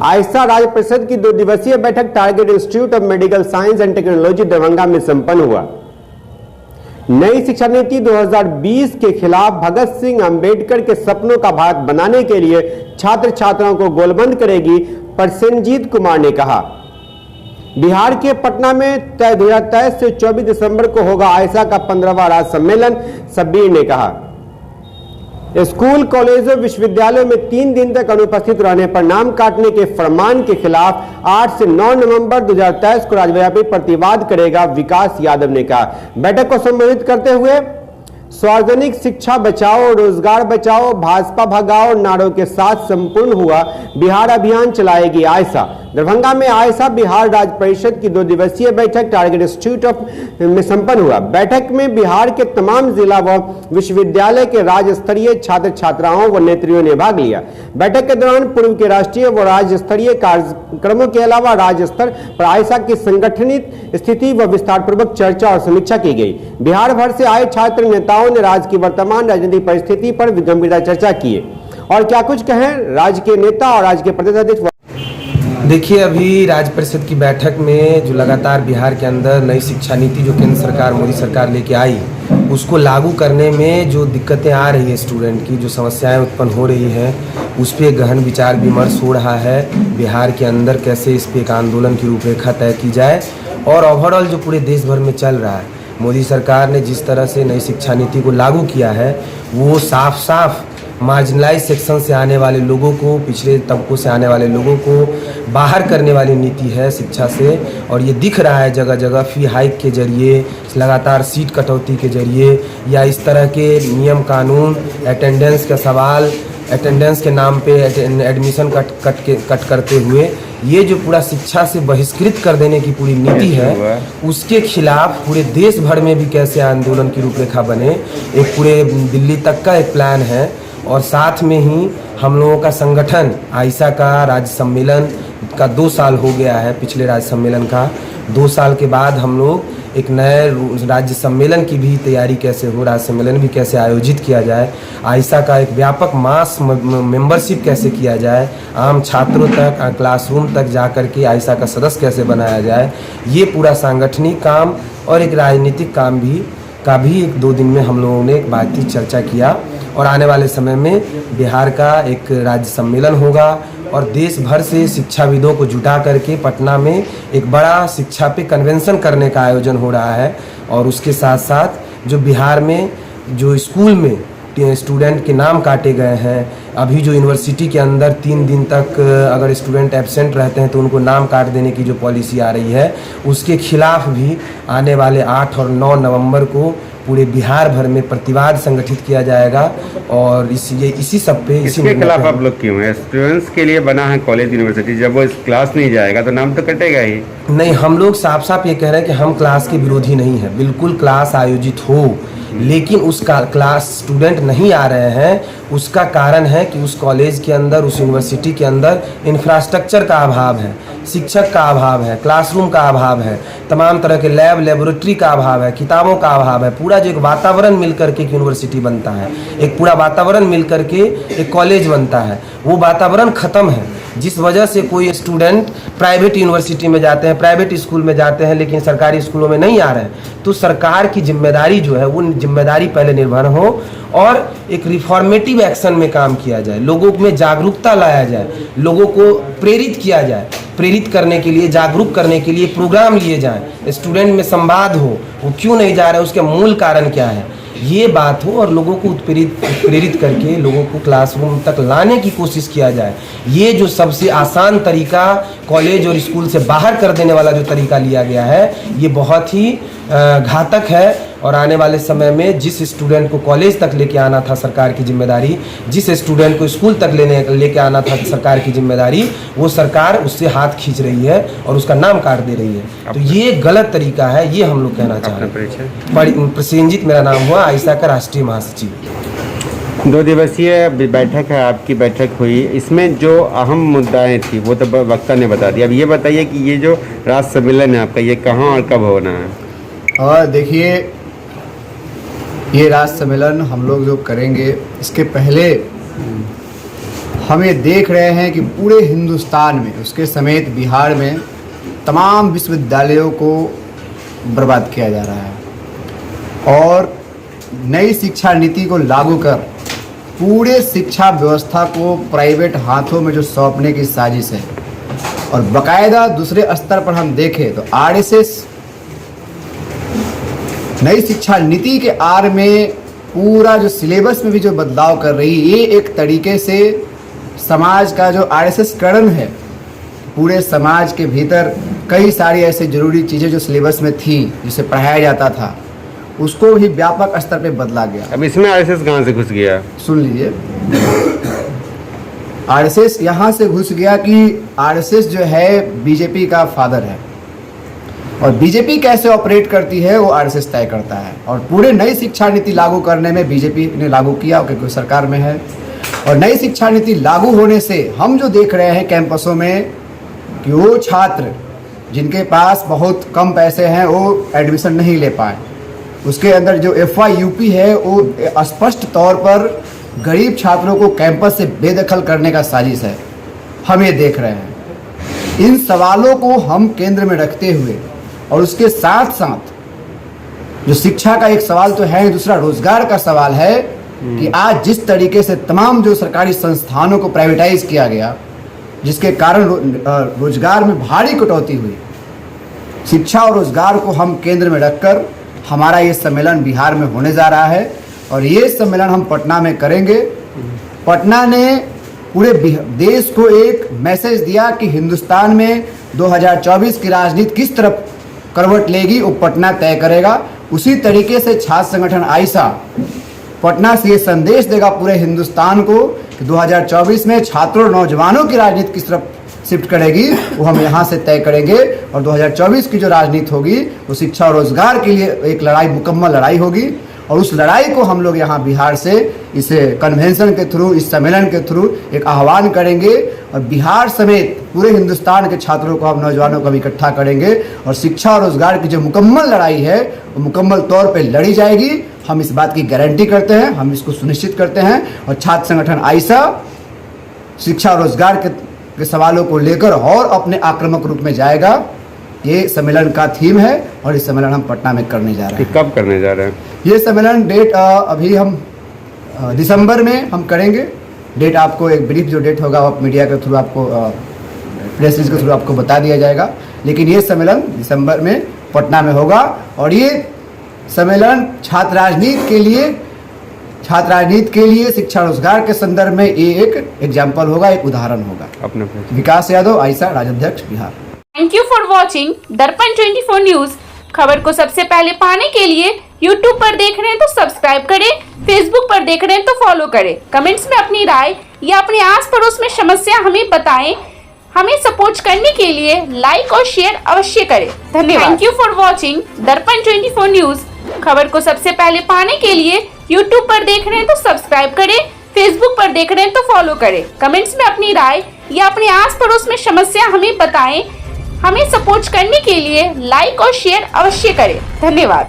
आयसा राज्य परिषद की 2 दिवसीय बैठक target institute of medical science and technology Darbhanga में संपन्न हुआ। नई शिक्षा नीति 2020 के खिलाफ भगत सिंह अंबेडकर के सपनों का भारत बनाने के लिए छात्र छात्राओं को गोलबंद करेगी, प्रसेनजीत कुमार ने कहा। बिहार के पटना में 2023 से 24 दिसंबर को होगा आयसा का 15वां राज्य सम्मेलन, सब्बीर ने कहा। स्कूल, कॉलेजों, विश्वविद्यालयों में 3 दिन तक अनुपस्थित रहने पर नाम काटने के फरमान के खिलाफ 8 से 9 नवंबर 2023 को राज्यव्यापी प्रतिवाद करेगा, विकास यादव ने कहा। बैठक को संबोधित करते हुए सार्वजनिक शिक्षा बचाओ, रोजगार बचाओ, भाजपा भगाओ नारों के साथ संपूर्ण हुआ बिहार अभियान चलाएगी आयसा। दरभंगा में आयसा बिहार राज्य परिषद की 2 दिवसीय बैठक टारगेट इंस्टीट्यूट में संपन्न हुआ। बैठक में बिहार के तमाम जिला व विश्वविद्यालय के राज्य स्तरीय छात्र छात्राओं व नेत्रियों ने भाग लिया। बैठक के दौरान पूर्व के राष्ट्रीय व राज्य स्तरीय कार्यक्रमों के अलावा राज्य स्तर पर आयसा की संगठनित स्थिति व विस्तार पूर्वक चर्चा और समीक्षा की गई। बिहार भर से आए छात्र नेताओं ने राज्य की वर्तमान राजनीतिक परिस्थिति पर गंभीरता चर्चा की और क्या कुछ कहें राज्य के नेता और राज्य के प्रदेश अध्यक्ष। देखिए, अभी राज्य परिषद की बैठक में जो लगातार बिहार के अंदर नई शिक्षा नीति जो केंद्र सरकार मोदी सरकार लेके आई, उसको लागू करने में जो दिक्कतें आ रही है, स्टूडेंट की जो समस्याएं उत्पन्न हो रही हैं, उस पर गहन विचार विमर्श हो रहा है। बिहार के अंदर कैसे इस पर एक आंदोलन की रूपरेखा तय की जाए और ओवरऑल जो पूरे देश भर में चल रहा है, मोदी सरकार ने जिस तरह से नई शिक्षा नीति को लागू किया है, वो साफ साफ मार्जिनलाइज सेक्शन से आने वाले लोगों को, पिछड़े तबकों से आने वाले लोगों को बाहर करने वाली नीति है शिक्षा से। और ये दिख रहा है जगह जगह फी हाइक के जरिए, लगातार सीट कटौती के जरिए या इस तरह के नियम कानून, अटेंडेंस का सवाल, अटेंडेंस के नाम पे एडमिशन कट करते हुए ये जो पूरा शिक्षा से बहिष्कृत कर देने की पूरी नीति है, उसके खिलाफ पूरे देश भर में भी कैसे आंदोलन की रूपरेखा बने, एक पूरे दिल्ली तक का एक प्लान है। और साथ में ही हम लोगों का संगठन आयसा का राज्य सम्मेलन का 2 साल हो गया है, पिछले राज्य सम्मेलन का 2 साल के बाद हम लोग एक नए राज्य सम्मेलन की भी तैयारी कैसे हो, राज्य सम्मेलन भी कैसे आयोजित किया जाए, आयसा का एक व्यापक मास मेंबरशिप कैसे किया जाए, आम छात्रों तक, क्लासरूम तक जा कर के आयसा का सदस्य कैसे बनाया जाए, ये पूरा सांगठनिक काम और एक राजनीतिक काम का भी 1-2 दिन में हम लोगों ने एक बातचीत चर्चा किया। और आने वाले समय में बिहार का एक राज्य सम्मेलन होगा और देश भर से शिक्षाविदों को जुटा करके पटना में एक बड़ा शिक्षा पे कन्वेंशन करने का आयोजन हो रहा है। और उसके साथ साथ जो बिहार में जो स्कूल में स्टूडेंट के नाम काटे गए हैं, अभी जो यूनिवर्सिटी के अंदर 3 दिन तक अगर स्टूडेंट एब्सेंट रहते हैं तो उनको नाम काट देने की जो पॉलिसी आ रही है, उसके खिलाफ भी आने वाले 8 और 9 नवंबर को पूरे बिहार भर में प्रतिवाद संगठित किया जाएगा। और इसी सब पे इसके खिलाफ आप लोग क्यों हैं? स्टूडेंट्स के लिए बना है कॉलेज यूनिवर्सिटी, जब वो इस क्लास नहीं जाएगा तो नाम तो कटेगा ही। नहीं, हम लोग साफ साफ ये कह रहे हैं कि हम क्लास के विरोधी नहीं हैं, बिल्कुल क्लास आयोजित हो, लेकिन उसका क्लास स्टूडेंट नहीं आ रहे हैं, उसका कारण है कि उस कॉलेज के अंदर, उस यूनिवर्सिटी के अंदर इंफ्रास्ट्रक्चर का अभाव है, शिक्षक का अभाव है, क्लासरूम का अभाव है, तमाम तरह के लैब लेबोरेटरी का अभाव है, किताबों का अभाव है। पूरा जो एक वातावरण मिल करके एक यूनिवर्सिटी बनता है, एक पूरा वातावरण मिल करके एक कॉलेज बनता है, वो वातावरण ख़त्म है। जिस वजह से कोई स्टूडेंट प्राइवेट यूनिवर्सिटी में जाते हैं, प्राइवेट स्कूल में जाते हैं, लेकिन सरकारी स्कूलों में नहीं आ रहे हैं। तो सरकार की जिम्मेदारी जो है, वो जिम्मेदारी पहले निर्भर हो और एक रिफॉर्मेटिव एक्शन में काम किया जाए, लोगों में जागरूकता लाया जाए, लोगों को प्रेरित किया जाए। प्रेरित करने के लिए, जागरूक करने के लिए प्रोग्राम लिए जाएं, स्टूडेंट में संवाद हो, वो क्यों नहीं जा रहे हैं, उसके मूल कारण क्या है, ये बात हो और लोगों को प्रेरित करके लोगों को क्लासरूम तक लाने की कोशिश किया जाए। ये जो सबसे आसान तरीका कॉलेज और स्कूल से बाहर कर देने वाला जो तरीका लिया गया है, ये बहुत ही घातक है। और आने वाले समय में जिस स्टूडेंट को कॉलेज तक लेके आना था सरकार की जिम्मेदारी, जिस स्टूडेंट को स्कूल तक लेके आना था सरकार की जिम्मेदारी, वो सरकार उससे हाथ खींच रही है और उसका नाम काट दे रही है। तो ये गलत तरीका है, ये हम लोग कहना चाह रहे हैं। प्रसेनजीत मेरा नाम हुआ, आयसा का राष्ट्रीय महासचिव। 2 दिवसीय बैठक है आपकी, बैठक हुई, इसमें जो अहम मुद्दाएं थी वो तो वक्ता ने बता दिया। अब ये बताइए कि ये जो राज्य सम्मेलन है आपका, ये कहाँ और कब होना है? और देखिए, ये राज्य सम्मेलन हम लोग जो करेंगे, इसके पहले हम ये देख रहे हैं कि पूरे हिंदुस्तान में, उसके समेत बिहार में तमाम विश्वविद्यालयों को बर्बाद किया जा रहा है और नई शिक्षा नीति को लागू कर पूरे शिक्षा व्यवस्था को प्राइवेट हाथों में जो सौंपने की साजिश है। और बाकायदा दूसरे स्तर पर हम देखें तो आरएसएस नई शिक्षा नीति के आड़ में पूरा जो सिलेबस में भी जो बदलाव कर रही है, ये एक तरीके से समाज का जो आरएसएसकरण है, पूरे समाज के भीतर कई सारी ऐसी जरूरी चीज़ें जो सिलेबस में थी, जिसे पढ़ाया जाता था, उसको भी व्यापक स्तर पे बदला गया। अब इसमें आरएसएस कहाँ से घुस गया? सुन लीजिए, आरएसएस यहाँ से घुस गया कि आरएसएस जो है बीजेपी का फादर है और बीजेपी कैसे ऑपरेट करती है वो आरएसएस तय करता है। और पूरे नई शिक्षा नीति लागू करने में बीजेपी ने लागू किया क्योंकि सरकार में है। और नई शिक्षा नीति लागू होने से हम जो देख रहे हैं कैंपसों में कि वो छात्र जिनके पास बहुत कम पैसे हैं वो एडमिशन नहीं ले पाए। उसके अंदर जो FYUP है वो स्पष्ट तौर पर गरीब छात्रों को कैंपस से बेदखल करने का साजिश है। हम ये देख रहे हैं। इन सवालों को हम केंद्र में रखते हुए और उसके साथ साथ जो शिक्षा का एक सवाल तो है, दूसरा रोजगार का सवाल है कि आज जिस तरीके से तमाम जो सरकारी संस्थानों को प्राइवेटाइज किया गया, जिसके कारण रोजगार में भारी कटौती हुई, शिक्षा और रोजगार को हम केंद्र में रखकर हमारा ये सम्मेलन बिहार में होने जा रहा है। और ये सम्मेलन हम पटना में करेंगे। पटना ने पूरे देश को एक मैसेज दिया कि हिंदुस्तान में 2024 की राजनीति किस तरफ करवट लेगी वो पटना तय करेगा। उसी तरीके से छात्र संगठन आइसा पटना से ये संदेश देगा पूरे हिंदुस्तान को कि 2024 में छात्रों और नौजवानों की राजनीति किस तरफ शिफ्ट करेगी, वो हम यहाँ से तय करेंगे। और 2024 की जो राजनीति होगी वो शिक्षा और रोजगार के लिए एक लड़ाई, मुकम्मल लड़ाई होगी। और उस लड़ाई को हम लोग यहाँ बिहार से इस कन्वेंशन के थ्रू, इस सम्मेलन के थ्रू एक आह्वान करेंगे और बिहार समेत पूरे हिंदुस्तान के छात्रों को, हम नौजवानों को भी इकट्ठा करेंगे और शिक्षा और रोजगार की जो मुकम्मल लड़ाई है वो मुकम्मल तौर पे लड़ी जाएगी। हम इस बात की गारंटी करते हैं, हम इसको सुनिश्चित करते हैं। और छात्र संगठन आइसा शिक्षा और रोजगार के सवालों को लेकर और अपने आक्रामक रूप में जाएगा। ये सम्मेलन का थीम है और इस सम्मेलन हम पटना में करने जा रहे हैं। कब करने जा रहे हैं ये सम्मेलन? डेट अभी हम दिसंबर में हम करेंगे। डेट आपको एक ब्रीफ जो डेट होगा वो मीडिया के थ्रू आपको, प्रेस रिलीज के थ्रू आपको बता दिया जाएगा। लेकिन ये सम्मेलन दिसंबर में पटना में होगा और ये सम्मेलन छात्र राजनीति के लिए शिक्षा रोजगार के संदर्भ में ये एक एग्जाम्पल होगा, एक उदाहरण होगा। अपने विकास यादव, आइसा, राज्याध्यक्ष, Bihar. Thank you for watching Darpan 24 news. खबर को सबसे पहले पाने के लिए YouTube पर देख रहे हैं तो सब्सक्राइब करें, Facebook पर देख रहे हैं तो फॉलो करें। कमेंट्स में अपनी राय या अपने आस पड़ोस में समस्या हमें बताएं। हमें सपोर्ट करने के लिए लाइक और शेयर अवश्य करें। धन्यवाद। Thank you for watching Darpan 24 news. खबर को सबसे पहले पाने के लिए YouTube पर देख रहे हैं तो सब्सक्राइब करें, Facebook पर देख रहे हैं तो फॉलो करें। कमेंट्स में अपनी राय या अपने आस पड़ोस में समस्या हमें बताएं। हमें सपोर्ट करने के लिए लाइक और शेयर अवश्य करें। धन्यवाद।